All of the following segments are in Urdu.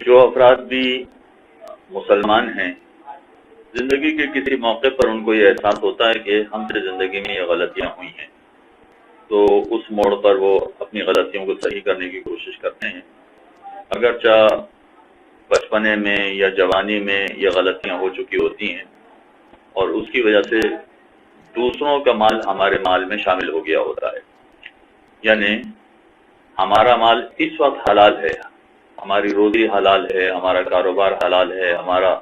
جو افراد بھی مسلمان ہیں، زندگی کے کسی موقع پر ان کو یہ احساس ہوتا ہے کہ ہم سے زندگی میں یہ غلطیاں ہوئی ہیں، تو اس موڑ پر وہ اپنی غلطیوں کو صحیح کرنے کی کوشش کرتے ہیں، اگرچہ بچپنے میں یا جوانی میں یہ غلطیاں ہو چکی ہوتی ہیں اور اس کی وجہ سے دوسروں کا مال ہمارے مال میں شامل ہو گیا ہوتا ہے۔ یعنی ہمارا مال اس وقت حلال ہے، ہماری روزی حلال ہے، ہمارا کاروبار حلال ہے، ہمارا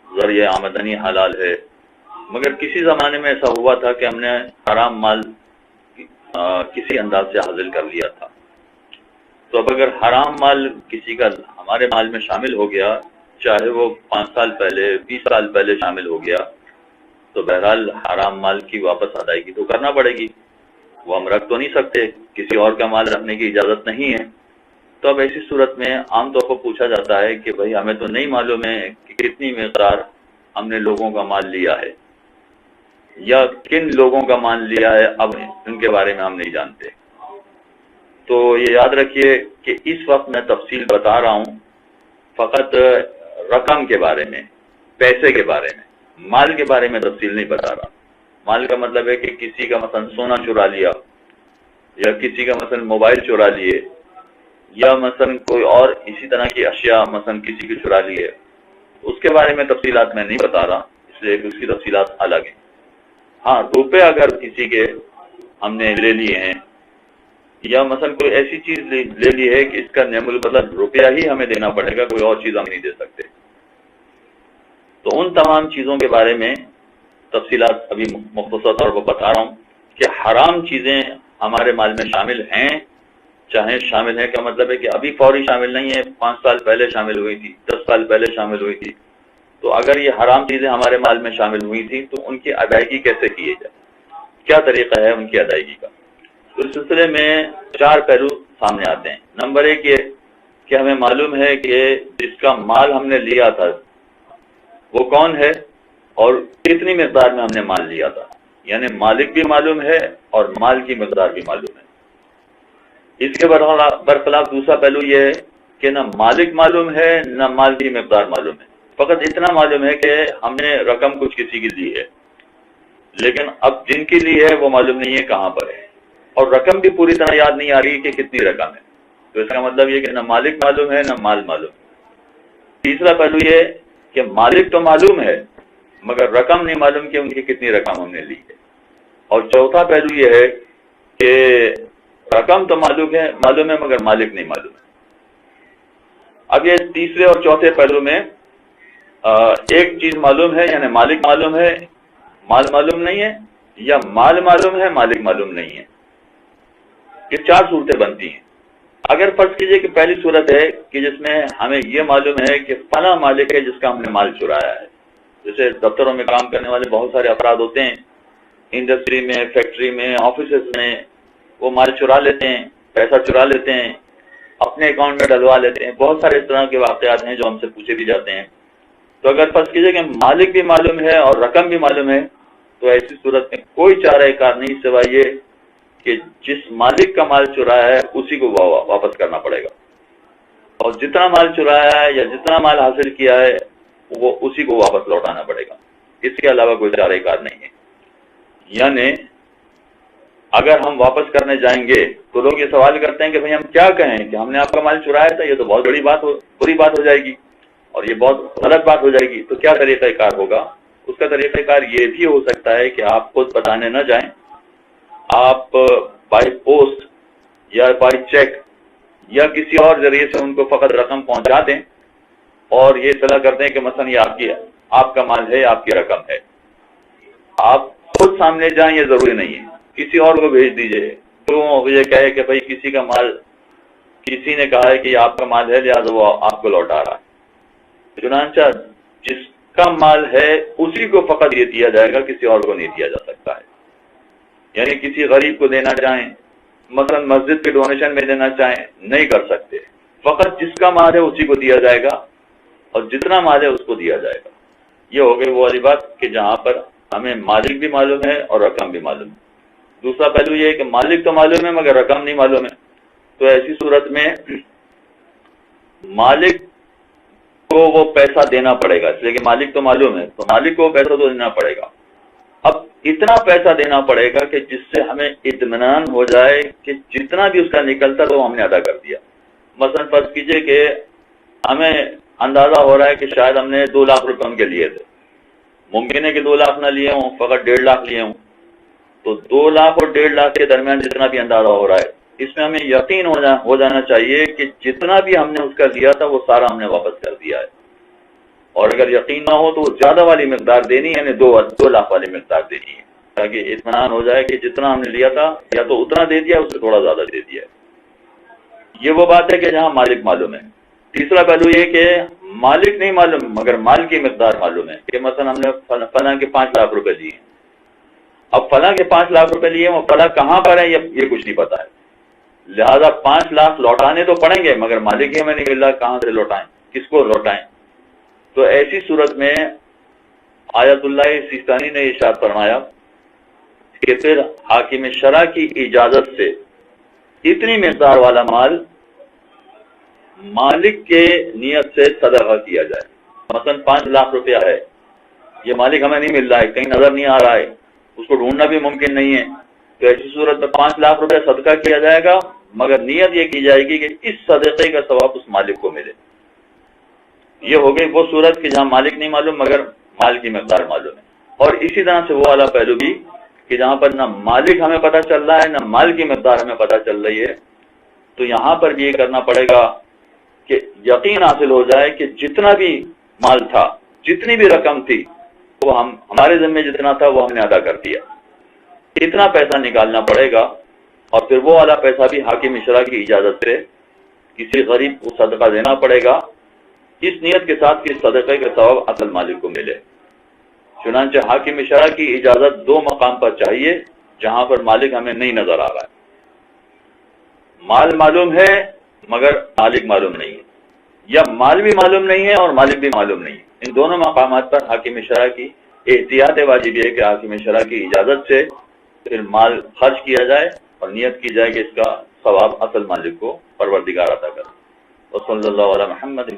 ذریعہ آمدنی حلال ہے، مگر کسی زمانے میں ایسا ہوا تھا کہ ہم نے حرام مال کسی انداز سے حاصل کر لیا تھا۔ تو اب اگر حرام مال کسی کا ہمارے مال میں شامل ہو گیا، چاہے وہ 5 سال پہلے 20 سال پہلے شامل ہو گیا، تو بہرحال حرام مال کی واپس ادائیگی تو کرنا پڑے گی، وہ ہم رکھ تو نہیں سکتے، کسی اور کا مال رکھنے کی اجازت نہیں ہے۔ تو اب ایسی صورت میں عام طور پر پوچھا جاتا ہے کہ بھائی ہمیں تو نہیں معلوم ہے کہ کتنی مقدار ہم نے لوگوں کا مال لیا ہے یا کن لوگوں کا مال لیا ہے، اب ان کے بارے میں ہم نہیں جانتے۔ تو یہ یاد رکھیے کہ اس وقت میں تفصیل بتا رہا ہوں فقط رقم کے بارے میں، پیسے کے بارے میں، مال کے بارے میں تفصیل نہیں بتا رہا۔ مال کا مطلب ہے کہ کسی کا مثلا سونا چرا لیا، یا کسی کا مثلا موبائل چرا لیے، یا مثلا کوئی اور اسی طرح کی اشیاء مثلا کسی کی چرا لی ہے، اس کے بارے میں تفصیلات میں نہیں بتا رہا، اس لیے کہ اس کی تفصیلات الگ ہیں۔ ہاں، روپے اگر کسی کے ہم نے لے لیے ہیں، یا مثلا کوئی ایسی چیز لے لی ہے کہ اس کا نعم البدل روپیہ ہی ہمیں دینا پڑے گا، کوئی اور چیز ہم نہیں دے سکتے، تو ان تمام چیزوں کے بارے میں تفصیلات ابھی مختصر طور پر بتا رہا ہوں کہ حرام چیزیں ہمارے مال میں شامل ہیں، چاہے شامل ہیں کا مطلب ہے کہ ابھی فوری شامل نہیں ہے، 5 سال پہلے شامل ہوئی تھی، 10 سال پہلے شامل ہوئی تھی، تو اگر یہ حرام چیزیں ہمارے مال میں شامل ہوئی تھی تو ان کی ادائیگی کیسے کی جائے، کیا طریقہ ہے ان کی ادائیگی کا۔ تو اس سلسلے میں 4 پہلو سامنے آتے ہیں۔ نمبر 1 یہ کہ ہمیں معلوم ہے کہ جس کا مال ہم نے لیا تھا وہ کون ہے اور کتنی مقدار میں ہم نے مال لیا تھا، یعنی مالک بھی معلوم ہے اور مال کی مقدار بھی معلوم ہے۔ اس کے برخلاف دوسرا پہلو یہ ہے کہ نہ مالک معلوم ہے نہ مال کی مقدار معلوم ہے، فقط اتنا معلوم ہے کہ ہم نے رقم کچھ کسی کی دی ہے، لیکن اب جن کی لی ہے وہ معلوم نہیں ہے کہاں پر ہے، اور رقم بھی پوری طرح یاد نہیں آ رہی کہ کتنی رقم ہے۔ تو اس کا مطلب یہ کہ نہ مالک معلوم ہے نہ مال معلوم ہے۔ تیسرا پہلو یہ کہ مالک تو معلوم ہے مگر رقم نہیں معلوم کہ ان کی کتنی رقم ہم نے لی ہے۔ اور چوتھا پہلو یہ ہے کہ رقم تو معلوم ہے مگر مالک نہیں معلوم ہے۔ اب یہ تیسرے اور چوتھے پہلو میں ایک چیز معلوم ہے، یعنی مالک معلوم ہے مال معلوم نہیں ہے، یا مال معلوم ہے مالک معلوم نہیں ہے۔ یہ 4 صورتیں بنتی ہیں۔ اگر فرض کیجئے کہ پہلی صورت ہے کہ جس میں ہمیں یہ معلوم ہے کہ فلاں مالک ہے جس کا ہم نے مال چرایا ہے، جیسے دفتروں میں کام کرنے والے بہت سارے افراد ہوتے ہیں، انڈسٹری میں، فیکٹری میں، آفیسز میں، وہ مال چرا لیتے ہیں، پیسہ چرا لیتے ہیں، اپنے اکاؤنٹ میں ڈلوا لیتے ہیں، بہت سارے اس طرح کے واقعات ہیں جو ہم سے پوچھے بھی جاتے ہیں۔ تو اگر فرض کیجئے کہ مالک بھی معلوم ہے اور رقم بھی معلوم ہے تو ایسی صورت میں کوئی چارہ کار نہیں سوائے یہ کہ جس مالک کا مال چرایا ہے اسی کو واپس کرنا پڑے گا، اور جتنا مال چرایا ہے یا جتنا مال حاصل کیا ہے وہ اسی کو واپس لوٹانا پڑے گا، اس کے علاوہ کوئی چارہ کار نہیں ہے۔ یعنی اگر ہم واپس کرنے جائیں گے تو لوگ یہ سوال کرتے ہیں کہ بھئی ہم کیا کہیں کہ ہم نے آپ کا مال چرایا تھا، یہ تو بہت بری بات ہو جائے گی اور یہ بہت غلط بات ہو جائے گی، تو کیا طریقہ کار ہوگا؟ اس کا طریقہ کار یہ بھی ہو سکتا ہے کہ آپ خود بتانے نہ جائیں، آپ بائی پوسٹ یا بائی چیک یا کسی اور ذریعے سے ان کو فقط رقم پہنچا دیں اور یہ اطلاع کر دیں کہ مثلا یہ آپ کا مال ہے، آپ کی رقم ہے۔ آپ خود سامنے جائیں یہ ضروری نہیں ہے، کسی اور کو بھیج دیجئے، کیوں یہ کہے کہ بھئی کسی کا مال، کسی نے کہا ہے کہ یہ آپ کا مال ہے لہذا وہ آپ کو لوٹا رہا ہے۔ چنانچہ جس کا مال ہے اسی کو فقط یہ دیا جائے گا، کسی اور کو نہیں دیا جا سکتا ہے۔ یعنی کسی غریب کو دینا چاہیں، مثلا مسجد کے ڈونیشن میں دینا چاہیں، نہیں کر سکتے، فقط جس کا مال ہے اسی کو دیا جائے گا اور جتنا مال ہے اس کو دیا جائے گا۔ یہ ہو گئی وہ والی بات کہ جہاں پر ہمیں مالک بھی معلوم ہے اور رقم بھی معلوم ہے۔ دوسرا پہلو یہ ہے کہ مالک تو معلوم ہے مگر رقم نہیں معلوم ہے، تو ایسی صورت میں مالک کو وہ پیسہ دینا پڑے گا، اس لیے کہ مالک تو معلوم ہے، تو مالک کو پیسہ تو دینا پڑے گا۔ اب اتنا پیسہ دینا پڑے گا کہ جس سے ہمیں اطمینان ہو جائے کہ جتنا بھی اس کا نکلتا تو ہم نے ادا کر دیا۔ مثلا فرض کیجئے کہ ہمیں اندازہ ہو رہا ہے کہ شاید ہم نے 2 لاکھ روپے ان کے لیے تھے، ممکن ہے کہ 2 لاکھ نہ لیے ہوں، فقط 1.5 لاکھ لیے ہوں، تو 2 لاکھ اور 1.5 لاکھ کے درمیان جتنا بھی اندازہ ہو رہا ہے، اس میں ہمیں یقین ہو جانا چاہیے کہ جتنا بھی ہم نے اس کا لیا تھا وہ سارا ہم نے واپس کر دیا ہے۔ اور اگر یقین نہ ہو تو وہ زیادہ والی مقدار دینی ہے، یعنی 2 لاکھ والی مقدار دینی ہے، تاکہ اطمینان ہو جائے کہ جتنا ہم نے لیا تھا یا تو اتنا دے دیا، اس سے تھوڑا زیادہ دے دیا۔ یہ وہ بات ہے کہ جہاں مالک معلوم ہے۔ تیسرا پہلو یہ کہ مالک نہیں معلوم مگر مال کی مقدار معلوم ہے، کہ مثلا ہم نے فلاں کے 5 لاکھ روپے لیے، اب فلاں کے 5 لاکھ روپے لیے، وہ فلاں کہاں پر ہے یہ کچھ نہیں پتا ہے، لہذا 5 لاکھ لوٹانے تو پڑیں گے مگر مالک ہی ہمیں نہیں مل رہا، کہاں سے لوٹائیں، کس کو لوٹائیں۔ تو ایسی صورت میں آیت اللہ سیستانی نے ارشاد فرمایا کہ پھر حاکم شرع کی اجازت سے اتنی مقدار والا مال مالک کے نیت سے صدقہ کیا جائے۔ مثلا 5 لاکھ روپیہ ہے، یہ مالک ہمیں نہیں مل رہا ہے، کہیں نظر نہیں آ رہا ہے، اس کو ڈھونڈنا بھی ممکن نہیں ہے، تو ایسی صورت میں 5 لاکھ روپے صدقہ کیا جائے گا، مگر نیت یہ کی جائے گی کہ اس صدقے کا ثواب اس مالک کو ملے۔ یہ ہو گئی وہ صورت کہ جہاں مالک نہیں معلوم مگر مال کی مقدار معلوم ہے۔ اور اسی طرح سے وہ والا پہلو بھی کہ جہاں پر نہ مالک ہمیں پتہ چل رہا ہے نہ مال کی مقدار ہمیں پتہ چل رہی ہے، تو یہاں پر بھی یہ کرنا پڑے گا کہ یقین حاصل ہو جائے کہ جتنا بھی مال تھا، جتنی بھی رقم تھی، وہ ہمارے ذمہ جتنا تھا وہ ہم نے ادا کر دیا۔ اتنا پیسہ نکالنا پڑے گا، اور پھر وہ والا پیسہ بھی حاکم شرع کی اجازت سے کسی غریب کو صدقہ دینا پڑے گا، اس نیت کے ساتھ کہ صدقے کا ثواب اصل مالک کو ملے۔ چنانچہ حاکم شرع کی اجازت 2 مقام پر چاہیے جہاں پر مالک ہمیں نہیں نظر آ رہا ہے، مال معلوم ہے مگر مالک معلوم نہیں ہے، یا مال بھی معلوم نہیں ہے اور مالک بھی معلوم نہیں ہے۔ ان دونوں مقامات پر حاکم شرع کی احتیاط واجب ہے کہ حاکم شرع کی اجازت سے پھر مال خرچ کیا جائے اور نیت کی جائے کہ اس کا ثواب اصل مالک کو پروردگار عطا کرے۔ وصلی اللہ علی محمد۔